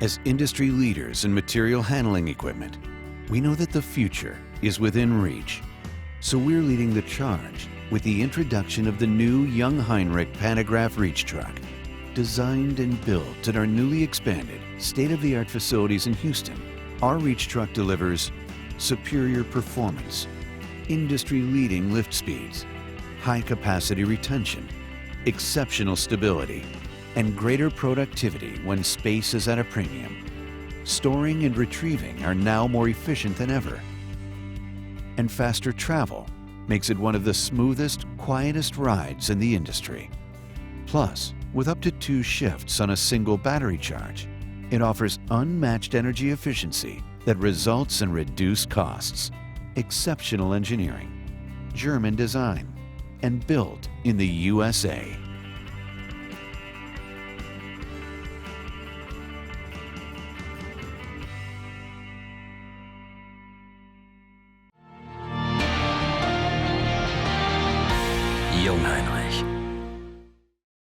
As industry leaders in material handling equipment, we know that the future is within reach. So we're leading the charge with the introduction of the new Jungheinrich Pantograph reach truck. Designed and built at our newly expanded state-of-the-art facilities in Houston, our reach truck delivers superior performance, industry-leading lift speeds, high-capacity retention, exceptional stability, and greater productivity when space is at a premium. Storing and retrieving are now more efficient than ever. And faster travel makes it one of the smoothest, quietest rides in the industry. Plus, with up to 2 shifts on a single battery charge, it offers unmatched energy efficiency that results in reduced costs, exceptional engineering, German design, and built in the USA. Jungheinrich.